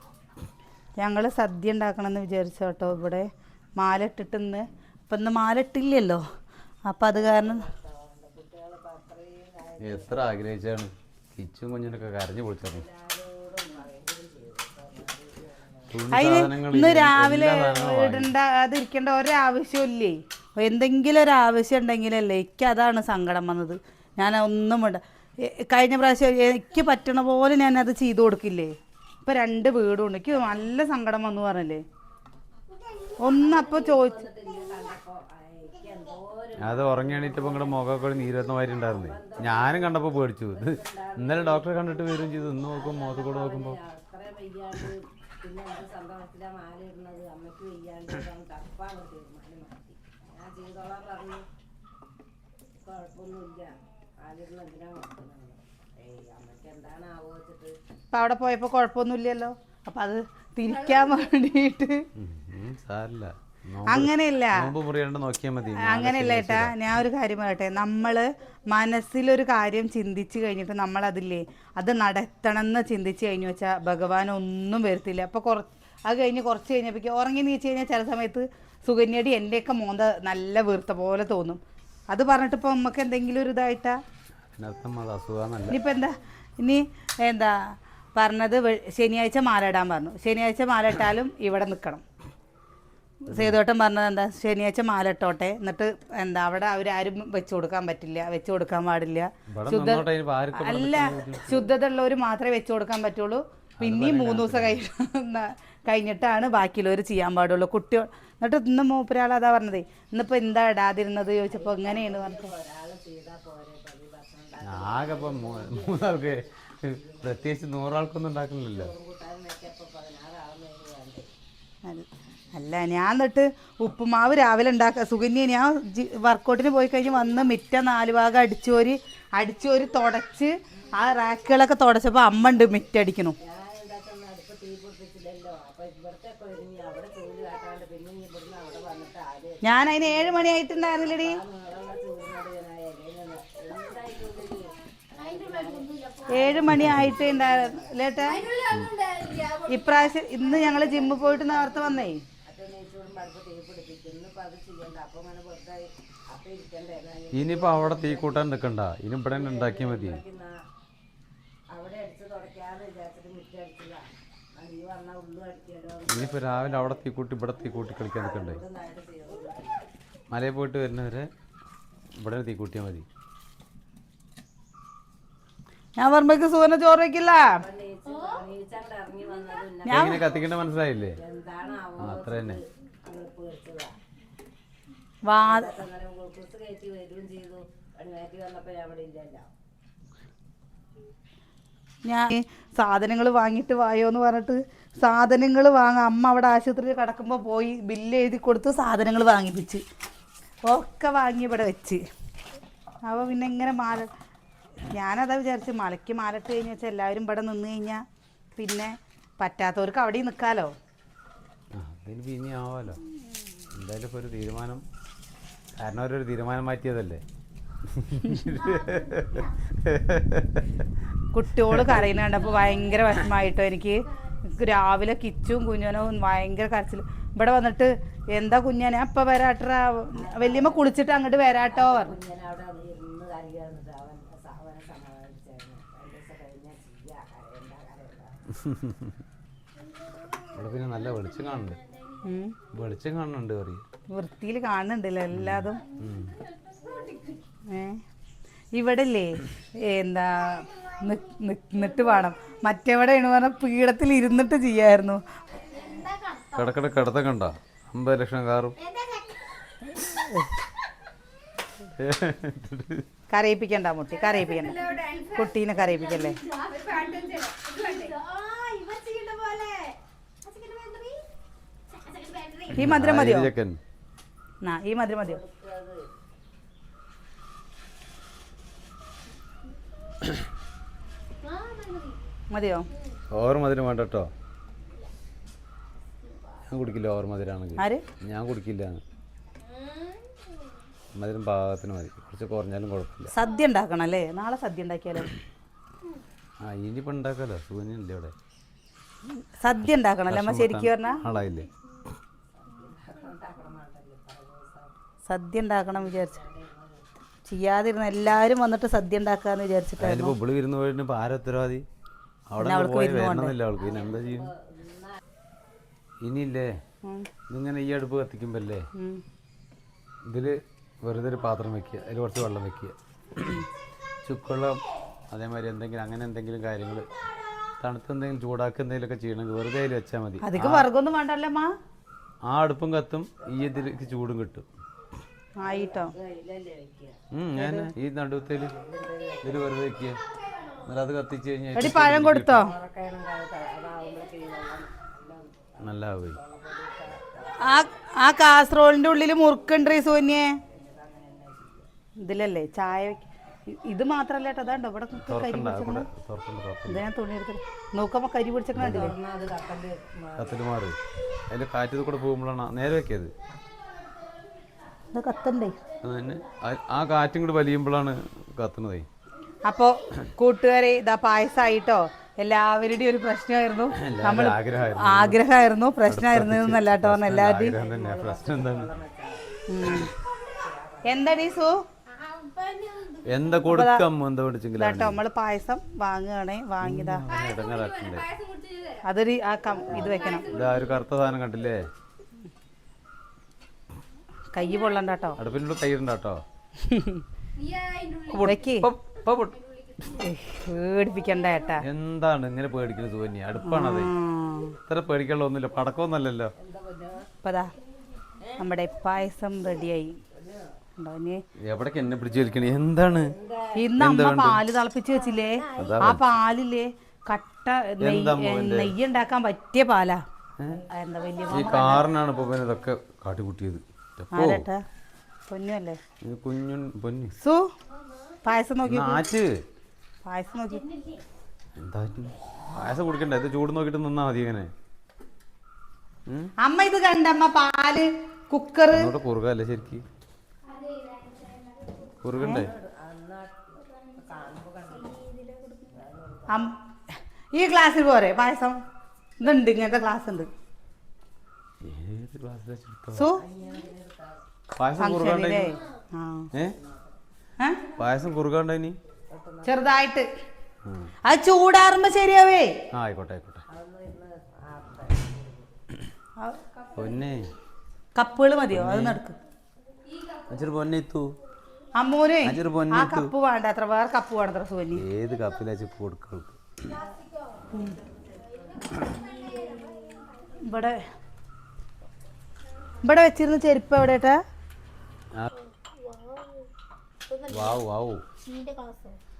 ഞങ്ങൾ സദ്യ ഉണ്ടാക്കണമെന്ന് വിചാരിച്ചു കേട്ടോ. ഇവിടെ മാല ഇട്ടിട്ടെന്ന് ഇപ്പം ഇന്ന് മാല ഇട്ടില്ലല്ലോ, അപ്പം അത് കാരണം എത്ര ആഗ്രഹിച്ചാണ് കിച്ചും കുഞ്ഞിനൊക്കെ കരഞ്ഞു പൊളിച്ചത്. ഇന്ന് രാവിലെ ഇടണ്ടാതിരിക്കേണ്ട ഒരാവശ്യമില്ലേ. എന്തെങ്കിലും ഒരു ആവശ്യം ഉണ്ടെങ്കിലല്ലേ എനിക്ക് അതാണ് സങ്കടം വന്നത്. ഞാൻ ഒന്നും വേണ്ട. കഴിഞ്ഞ പ്രാവശ്യം എനിക്ക് പറ്റണ പോലെ ഞാനത് ചെയ്തു കൊടുക്കില്ലേ. ഇപ്പം 2 വീടുണ്ട്. എനിക്ക് നല്ല സങ്കടം വന്നു പറഞ്ഞല്ലേ. ഒന്നപ്പോൾ ചോദിച്ചു അത് ഉറങ്ങി എണീറ്റപ്പോൾ നിങ്ങളുടെ മുഖമൊക്കെ നീരുന്ന മാതിരി ഉണ്ടായിരുന്നേ. ഞാനും കണ്ടപ്പോൾ പേടിച്ചു. ഇത് ഇന്നലെ ഡോക്ടറെ കണ്ടിട്ട് വരും ചെയ്തു. ഇന്ന് നോക്കും മുഖത്ത് കൂടെ നോക്കുമ്പോൾ അപ്പം അവിടെ പോയപ്പോൾ കുഴപ്പമൊന്നുമില്ലല്ലോ. അപ്പം അത് തിരിക്കാൻ വേണ്ടിയിട്ട് സാരില്ല. അങ്ങനെയല്ല നോക്കിയാൽ മതി. അങ്ങനെയല്ല ഏട്ടാ, ഞാൻ ഒരു കാര്യം പറയട്ടെ. നമ്മൾ മനസ്സിലൊരു കാര്യം ചിന്തിച്ച് കഴിഞ്ഞിട്ട് നമ്മളതില്ലേ അത് നടത്തണം എന്ന് ചിന്തിച്ച് കഴിഞ്ഞു വെച്ചാൽ ഭഗവാൻ ഒന്നും വരുത്തില്ല. അപ്പോൾ അത് കഴിഞ്ഞ് കുറച്ച് കഴിഞ്ഞപ്പോൾ ഉറങ്ങി നീച്ച് കഴിഞ്ഞാൽ ചില സമയത്ത് സുകന്യടി എൻ്റെയൊക്കെ മോന്ത നല്ല വീർത്ത പോലെ തോന്നും. അത് പറഞ്ഞിട്ടിപ്പോൾ നമുക്ക് എന്തെങ്കിലും ഒരു ഇതായിട്ടാ ഇനിയിപ്പോൾ എന്താ പറഞ്ഞത്? ശനിയാഴ്ച മാല ഇടാൻ പറഞ്ഞു. ശനിയാഴ്ച മാല ഇട്ടാലും ഇവിടെ നിൽക്കണം. സേതുവട്ടം പറഞ്ഞത് എന്താ? ശനിയാഴ്ച മാല ഇട്ടോട്ടെ, എന്നിട്ട് എന്താ അവിടെ അവരാരും വെച്ച് കൊടുക്കാൻ പറ്റില്ല, വെച്ച് കൊടുക്കാൻ പാടില്ല. ശുദ്ധത ഉള്ളവർ മാത്രമേ വെച്ച് കൊടുക്കാൻ പറ്റുള്ളൂ. പിന്നെയും 3 ദിവസം കഴിഞ്ഞിട്ടാണ് ബാക്കിയുള്ളവർ ചെയ്യാൻ പാടുള്ളൂ. കുട്ടികൾ എന്നിട്ട് ഇന്ന് മൂപ്പരാൾ അതാ പറഞ്ഞതേ. ഇന്നിപ്പോൾ എന്താ ഇടാതിരുന്നത് ചോദിച്ചപ്പോൾ ഇങ്ങനെയാണ് പറഞ്ഞത്. ആകെ ഇപ്പം 3 ആൾക്ക് പ്രത്യേകിച്ച് 100 ആൾക്കൊന്നും ഉണ്ടാക്കുന്നില്ലല്ലോ. അല്ല ഞാൻ എന്നിട്ട് ഉപ്പുമാവ് രാവിലെ ഉണ്ടാക്കുക. സുകന്യ ഞാൻ വർക്കൗട്ടിന് പോയി കഴിഞ്ഞ് വന്ന് മിറ്റ 4 ഭാഗം അടിച്ചോരി തുടച്ച് ആ റാക്കുകളൊക്കെ തുടച്ചപ്പോൾ അമ്മ ഉണ്ട് മിറ്റടിക്കണു. ഞാൻ അതിന് 7 മണിയായിട്ടുണ്ടായിരുന്നില്ലടി. 7 മണിയായിട്ട് ഉണ്ടായിരുന്നില്ലേട്ടാ. ഇപ്രാവശ്യം ഇന്ന് ഞങ്ങൾ ജിമ്മിൽ പോയിട്ട് നേരത്തെ വന്നേ. ഇനിയിപ്പോൾ അവിടെ തീ കൂട്ടാൻ നിൽക്കണ്ട, ഇനി ഇവിടെ തന്നെ ഉണ്ടാക്കിയാൽ മതി. ഇനിയിപ്പോൾ രാവിലെ അവിടെ തീ കൂട്ടി ഇവിടെ തീ കൂട്ടി കളിക്കാൻ നിൽക്കണ്ടേ? മലയിൽ പോയിട്ട് വരുന്നവരെ ഇവിടെ തീ കൂട്ടിയാൽ മതി. ഞാൻ പറയുമ്പോഴേക്ക് സുഖന ചോറ് വയ്ക്കില്ല. എങ്ങനെ കത്തിക്കേണ്ട മനസ്സിലായില്ലേ? അത്ര തന്നെ. ഞാൻ സാധനങ്ങൾ വാങ്ങിയിട്ട് വായോന്ന് പറഞ്ഞിട്ട് സാധനങ്ങൾ വാങ്ങാം. അമ്മ അവിടെ ആശുപത്രിയിൽ കിടക്കുമ്പോൾ പോയി ബില്ല് എഴുതി കൊടുത്ത് സാധനങ്ങൾ വാങ്ങിപ്പിച്ച് ഒക്കെ വാങ്ങി ഇവിടെ വെച്ച്. അപ്പോൾ പിന്നെ ഇങ്ങനെ ഞാനതാ വിചാരിച്ച് മലയ്ക്ക് മാലട്ട് കഴിഞ്ഞ് വെച്ചാൽ എല്ലാവരും ഇവിടെ നിന്ന് കഴിഞ്ഞാൽ പിന്നെ പറ്റാത്തവർക്ക് അവിടെ നിൽക്കാമല്ലോ. പിന്നെ ആവാമല്ലോ. എന്തായാലും ഇപ്പോൾ ഒരു തീരുമാനം, കാരണം അവരൊരു തീരുമാനം മാറ്റിയതല്ലേ. കുട്ടിയോട് കരയുന്ന കണ്ടപ്പോൾ ഭയങ്കര വിഷമമായിട്ടോ എനിക്ക്. രാവിലെ കിച്ചും കുഞ്ഞനവും ഭയങ്കര കരച്ചിൽ. ഇവിടെ വന്നിട്ട് എന്താ കുഞ്ഞനെ അപ്പൊ വരാട്ടാ, വല്യമ്മ കുളിച്ചിട്ട് അങ്ങോട്ട് വരാട്ടോ പറഞ്ഞു. ഇവിടെ പിന്നെ നല്ല വെളിച്ചം കാണുന്നുണ്ട്, വെളിച്ചം കാണുന്നുണ്ട് പറയും, വൃത്തിയിൽ കാണുന്നുണ്ടല്ലോ എല്ലാതും. ഇവിടെ ഇല്ലേ എന്താ നിന്നിട്ട് വേണം, മറ്റെവിടെയാണ് പറഞ്ഞാൽ പീഠത്തിൽ ഇരുന്നിട്ട് ചെയ്യായിരുന്നു. കിടത്ത കണ്ട 50 ലക്ഷം കാറും കരയിപ്പിക്കണ്ട മുട്ടി, കരയിപ്പിക്കണ്ട, കുട്ടീനെ കരയിപ്പിക്കല്ലേ. ഈ മധുരം മതിയോ? ഈ മധുരം മതിയോ? മതിയോ? ഓവർ മധുരം വേണ്ട കേട്ടോ, ഞാൻ കുടിക്കില്ല. ഓവർ മധുരമാണെങ്കിൽ ഞാൻ കുടിക്കില്ല, മധുരം പാകത്തിന് മതി, കുറച്ച് കുറഞ്ഞാലും കുഴപ്പമില്ല. സദ്യ ഉണ്ടാക്കണം അല്ലേ? നാളെ സദ്യ ഉണ്ടാക്കിയാലോ? ആ ഇനിയിപ്പോൾ ഉണ്ടാക്കാലോ, സൂര്യനില്ലേ അവിടെ. സദ്യ ഉണ്ടാക്കണല്ലേ അമ്മ ശരിക്കും പറഞ്ഞാ? ആളായില്ലേ? സദ്യ ഉണ്ടാക്കണം വിചാരിച്ചു, ചെയ്യാതിരുന്ന എല്ലാവരും വന്നിട്ട് സദ്യ ഉണ്ടാക്കാന്ന് വിചാരിച്ചിട്ടായിരുന്നു. ഇവിടെ വിരുന്ന് പോയിട്ട് ഇപ്പം ആരും ഉത്തരവാദി? അവിടെ പോയി വരണമെന്നില്ല അവൾക്ക്, പിന്നെ എന്താ ചെയ്യും? ഇനിയില്ലേ ഇതിങ്ങനെ ഈ അടുപ്പ് കത്തിക്കുമ്പല്ലേ ഇതില് വെറുതെ ഒരു പാത്രം വെക്കുക, അതിൽ കുറച്ച് വെള്ളം വെക്കുക, ചുക്കുവെള്ളം അതേമാതിരി എന്തെങ്കിലും അങ്ങനെ എന്തെങ്കിലും കാര്യങ്ങൾ തണുത്ത് എന്തെങ്കിലും ചൂടാക്കുക എന്തെങ്കിലുമൊക്കെ ചെയ്യണമെങ്കിൽ വെറുതെ അതിൽ വെച്ചാൽ മതി. അധികം വർഗമൊന്നും വേണ്ടല്ലേ അമ്മ? ആ അടുപ്പും കത്തും, ഈ ഇതിലേക്ക് ചൂടും കിട്ടും. ആയിട്ടോ ഞാൻ ഈ നടുവത്തേല് ഇതിൽ വെറുതെ വെക്കുക, എന്നാൽ അത് കത്തിച്ച് കഴിഞ്ഞാൽ പഴം കൊടുത്തോ? നല്ല പോയി. ആ കാസറോളിന്റെ ഉള്ളിൽ മുറുക്കുണ്ട് സോന്യെ, ഇതിലല്ലേ ചായ. ഇത് മാത്രല്ല കേട്ടോ, അതാണ്ടോ ഇവിടെ കരി ഞാൻ തുണി എടുത്തിട്ട് നോക്കുമ്പോ കരി പിടിച്ചിട്ടില്ലേ കത്തില് മാറി, അതിൽ കാറ്റ് കൂടെ പോകുമ്പോഴാണ് നേരെ വെക്കിയത്. കത്തണ്ടേ? ആ കാറ്റും കൂടെ വലിയുമ്പോഴാണ് കത്തുന്നതേ. അപ്പോ കൂട്ടുകാരെ ഇതാ പായസമായിട്ടോ. എല്ലാവരുടെയും ഒരു പ്രശ്നമായിരുന്നു, നമ്മൾ ആഗ്രഹമായിരുന്നു, പ്രശ്നമായിരുന്നു എന്നല്ലാട്ടോ എല്ലാവരുടെയും. എന്താ ഡീസു എന്താ കൊടുക്കാം കേട്ടോ, നമ്മള് പായസം വാങ്ങുകയാണേ, വാങ്ങിയതാ. അതൊരു ഇത് വെക്കണം. ഒരു കറുത്ത സാധനം കണ്ടില്ലേ? കൈ പൊള്ളണ്ട കേട്ടോ, അടുപ്പിനുള്ള കൈ ഉണ്ടാട്ടോ, പേടിപ്പിക്കണ്ട ഏട്ടാ. എന്താണ് ഇങ്ങനെ പേടിക്കുന്നത് തോന്നി? അടുപ്പാണത്, ഇത്ര പേടിക്കാനുള്ള ഒന്നുമില്ല, പടക്കമൊന്നുമല്ലല്ലോ. ഇപ്പതാ നമ്മുടെ പായസം റെഡിയായി. എവിടേക്ക് എന്നെ പിടിച്ചു വലിക്കണേ? എന്താണ് ഇന്ന് അമ്മ പാല് തിളപ്പിച്ച് വെച്ചില്ലേ? ആ പാലില്ലേ കട്ട നെയ്യ് ഉണ്ടാക്കാൻ പറ്റിയ പാലാ. എന്താ വലിയ ഈ കാറിനാണ് ഇപ്പൊ ഇതൊക്കെ കാട്ടിക്കൂട്ടിയത്. പൊന്നല്ലേ കുഞ്ഞുൻ പൊന്നു. സു പായസം നോക്കി, പായസം നോക്കി. എന്താ പായസം കുടിക്കണ്ടേ? ഇത് ചൂട് നോക്കിട്ട് നിന്നാ മതി. ഇങ്ങനെ അമ്മ ഇത് കണ്ടമ്മ പാല് കുക്കർ കുറുകല്ലേ ശരിക്ക്? കുറുകണ്ടേ? ഈ ഗ്ലാസ്സിൽ പോരെ പായസം? ഇതുണ്ട്, ഇങ്ങനത്തെ ഗ്ലാസ് ഉണ്ട്. ഏത് ഗ്ലാസ്സിൽ പായസം കുറുകാണ്ടായി? ചെറുതായിട്ട്, അത് ചൂടാറുമ്പോ ശരിയാവേ. ആയിക്കോട്ടെ ആയിക്കോട്ടെ. പൊന്നെ കപ്പുകൾ മതിയോ? അത് നടക്ക് പൊന്നെത്തു അമ്മൂനെ. ആ കപ്പ് വേണ്ട അത്ര, വേറെ കപ്പ് വേണ്ടത്ര സോനി. ഏത് കപ്പിലാ കൊടുക്ക? ഇവിടെ ഇവിടെ വെച്ചിരുന്ന ചെരുപ്പ് എവിടെട്ടാ?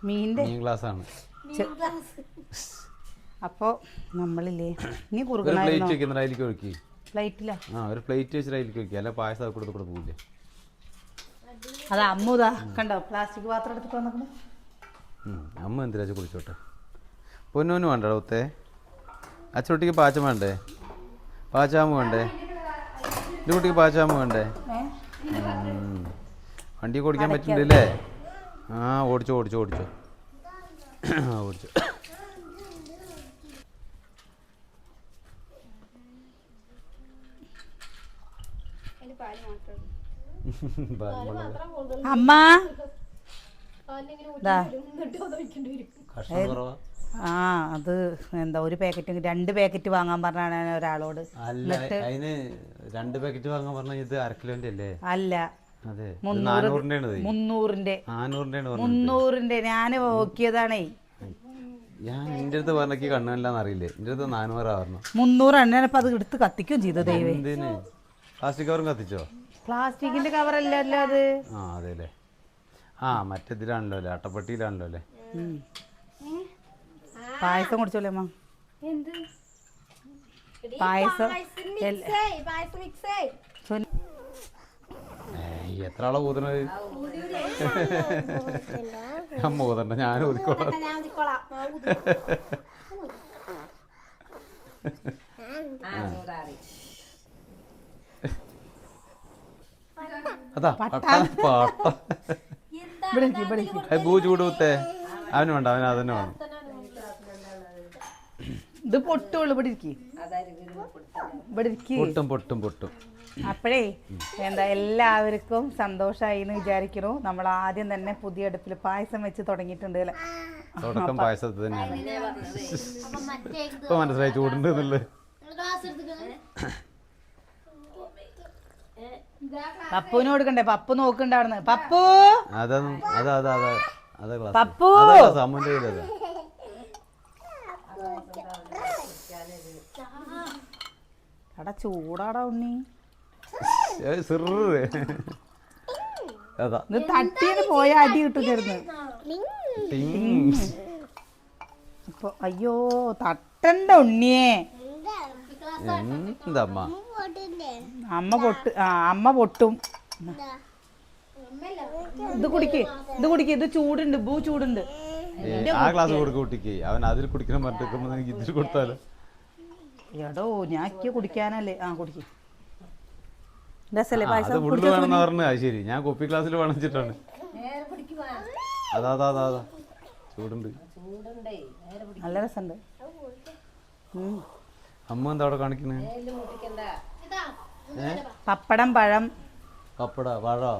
മീൻ്റെ ഗ്ലാസ് ആണ്. അപ്പൊ നമ്മളില്ലേ നീ പ്ലേറ്റിലാ? ഒരു പ്ലേറ്റ് വെച്ചിട്ട് അതിലേക്ക് വെക്കുക, അല്ല പായസം കൊടുത്ത് കൂടെ പോകില്ലേ? അത് അമ്മൂതാ കണ്ടോ പ്ലാസ്റ്റിക് പാത്രം എടുത്തിട്ട് വന്നിട്ട്. അമ്മ എന്തിനാ കുടിച്ചോട്ടെ. പൊന്നോന് വേണ്ടോ ഒത്തേ? അച്ചോട്ടിക്ക് പാച്ചം വേണ്ടേ? പാച്ചാമ്പ് വേണ്ടേ? ഇത് കുട്ടിക്ക് പാച്ചാമ്പ് വേണ്ടേ? വണ്ടി ഓടിക്കാൻ പറ്റുന്നുണ്ടല്ലേ? ഓടിച്ചോ ഓടിച്ചോ ഓടിച്ചോ ഓടിച്ചോ. അമ്മ ദാ. കഷ്ണം കുറവാ. ആ അത് എന്താ ഒരു പാക്കറ്റ് 2 പാക്കറ്റ് വാങ്ങാൻ പറഞ്ഞാണ് ഞാൻ ഒരാളോട്. അല്ല അതിന് 2 പാക്കറ്റ് വാങ്ങാൻ പറഞ്ഞ ഇത് 1/2 കിലോന്റെ അല്ലേ? അല്ല അതെ 300ന്റെ 400 ഞാൻ നോക്കിയതാണേ. ഞാൻ എന്റെ അടുത്ത് പറഞ്ഞ കണ്ണെല്ലാന്ന് അറിയില്ലേ, എന്റെ അടുത്ത് 400 പറഞ്ഞു. 300 ഞാനിപ്പോ അത് എടുത്ത് കത്തിക്കും ചെയ്തു. ദൈവം എന്തിന് പ്ലാസ്റ്റിക് കവറും കത്തിച്ചോ? പ്ലാസ്റ്റിക്കിന്റെ കവറല്ലല്ലോ അത്. ആ അതെ അല്ലേ. ആ മറ്റേതിലാണല്ലോ അല്ലേ, അട്ടപ്പെട്ടിയിലാണല്ലോ അല്ലേ. പായസം കുടിച്ചോളേ അമ്മ. പായസം എത്ര ആളെ ഊതണത്? അമ്മ ഊതണ്ട, ഞാൻ ഊതിക്കോളാം. അതാ പാട്ട ബൂ ചൂട് കുത്തേ. അവന് വേണ്ട, അവന് അതന്നെ വേണം. ഇത് പൊട്ടുള്ളൂ. പൊട്ടും പൊട്ടും പൊട്ടും. അപ്പോഴേ എന്താ എല്ലാവർക്കും സന്തോഷമായി എന്ന് വിചാരിക്കണു. നമ്മൾ ആദ്യം തന്നെ പുതിയ അടുപ്പിൽ പായസം വെച്ച് തുടങ്ങിയിട്ടുണ്ട് അല്ലേ. തുടക്കം പായസത്തിൽ തന്നെയാണ്. ഇപ്പൊ മനസ്സിലായി ചൂടുണ്ട് എന്നുള്ളത്. പപ്പുവിന് കൊടുക്കണ്ടേ? പപ്പു നോക്കണ്ടാവുന്ന. പപ്പു പപ്പു അമ്മന്റെ കയ്യിലതാ. എടാ ചൂടാടാ ഉണ്ണി. ഇത് തട്ടിന് പോയ അടി കിട്ടുന്നു. അപ്പൊ അയ്യോ തട്ടണ്ട ഉണ്ണിയെ. എന്താ അമ്മ പൊട്ടും. ഇത് കുടിക്ക്. ഇത് ചൂടുണ്ട്. ബൂ ചൂടുണ്ട്. ആ ഗ്ലാസ് കൊടുക്ക കുട്ടിക്ക്. അവൻ അതിൽ കുടിക്കണം പറഞ്ഞിട്ട് എനിക്ക് ഇതിൽ കൊടുത്താലോ? എടോ ഞാൻ കുടിക്കാനല്ലേ. ആ കുടിക്ക്. വേണമെന്ന് പറഞ്ഞു. അത് ശരി, ഞാൻ കുപ്പി ഗ്ലാസ്സിൽ വേണിച്ചിട്ടാണ്. അതാ ചൂടുണ്ട്, നല്ല രസമുണ്ട്. അമ്മ എന്താ അവിടെ കാണിക്കണേ? പപ്പടം പഴം. പഴോ?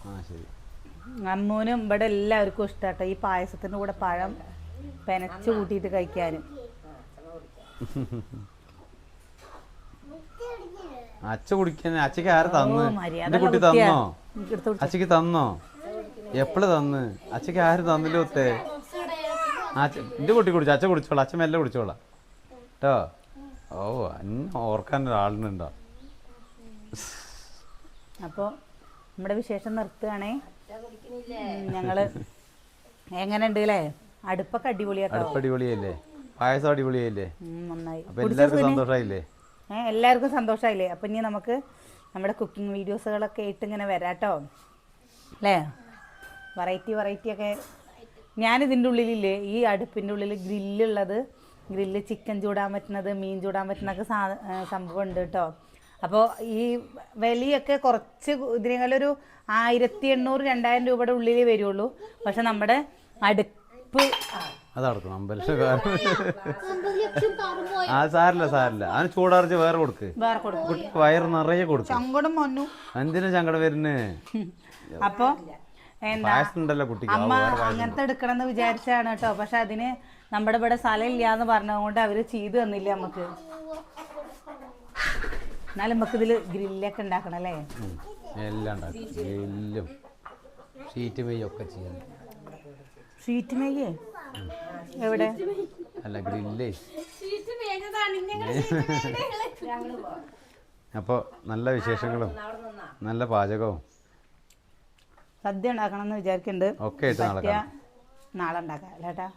ആ ശരി. അമ്മൂനും ഇവിടെ എല്ലാവർക്കും ഇഷ്ടാട്ടോ ഈ പായസത്തിന്റെ കൂടെ പഴം പെനച്ച് കൂട്ടിയിട്ട് കഴിക്കാനും. അച്ഛ കുടിക്കാൻ. അച്ഛക്ക് ആര് തന്നു? എന്റെ കുട്ടി തന്നോ? അച്ഛക്ക് തന്നോ? എപ്പോഴും തന്ന്. അച്ഛക്ക് ആര് തന്നില്ല ഒത്തേ? എന്റെ കുട്ടി കുടിച്ചോ? അച്ഛൻ കുടിച്ചോളാം. അച്ഛൻ മെല്ലെ കുടിച്ചോളാം കേട്ടോ. ഓ എന്നെ ഓർക്കാൻ ഒരാളിനുണ്ടോ? അപ്പോൾ നമ്മുടെ വിശേഷം നിർത്തുകയാണേ. ഞങ്ങള് എങ്ങനെയുണ്ട് അല്ലേ? അടുപ്പൊക്കെ അടിപൊളിയല്ലേ? പായസം അടിപൊളിയായില്ലേ? നന്നായി. അപ്പൊ എല്ലാവർക്കും സന്തോഷമായില്ലേ? എല്ലാവർക്കും സന്തോഷമായില്ലേ? അപ്പം ഇനി നമുക്ക് നമ്മുടെ കുക്കിംഗ് വീഡിയോസുകളൊക്കെ ആയിട്ട് ഇങ്ങനെ വരാട്ടോ അല്ലേ. വെറൈറ്റി ഒക്കെ. ഞാനിതിൻ്റെ ഉള്ളിലില്ലേ, ഈ അടുപ്പിൻ്റെ ഉള്ളിൽ ഗ്രില്ല് ചിക്കൻ ചൂടാൻ പറ്റുന്നത്, മീൻ ചൂടാൻ പറ്റുന്നൊക്കെ സംഭവം ഉണ്ട് കേട്ടോ. അപ്പോൾ ഈ വിലയൊക്കെ കുറച്ച് ഇതിനേക്കാളൊരു 1800-2000 രൂപയുടെ ഉള്ളിൽ വരുള്ളൂ. പക്ഷെ നമ്മുടെ അടുപ്പ് സാരില്ല. അവന് ചൂടാറിച്ച് വേറെ കൊടുക്ക്. വയറ് നിറയെ കൊടുക്കും. സങ്കടം വന്നു. എന്തിനാ സങ്കടം വരുന്നേ? അപ്പൊ എന്താ കുട്ടിക്ക് അമ്മ അങ്ങനത്തെ എടുക്കണം എന്ന് വിചാരിച്ചാണ് കേട്ടോ. പക്ഷെ അതിന് നമ്മുടെ ഇവിടെ സ്ഥലം ഇല്ലാന്ന് പറഞ്ഞതുകൊണ്ട് അവര് ചെയ്തു തന്നില്ല നമുക്ക്. എന്നാലും നമുക്ക് ഇതില് ഗ്രില്ലൊക്കെ ഉണ്ടാക്കണം അല്ലേ? എല്ലാം ഗ്രില്ലും ഷീറ്റ് മെയ്യൊക്കെ ചെയ്യാം. ഷീറ്റ് മെയ്യേ എവിടെ? അല്ല ഗ്രില്ലേ. അപ്പോൾ നല്ല വിശേഷങ്ങളും നല്ല പാചകവും സദ്യ ഉണ്ടാക്കണം എന്ന് വിചാരിക്കുന്നുണ്ട്. ഒക്കെ ആയിട്ട് നാളെ ഉണ്ടാക്കാം അല്ലേട്ടാ.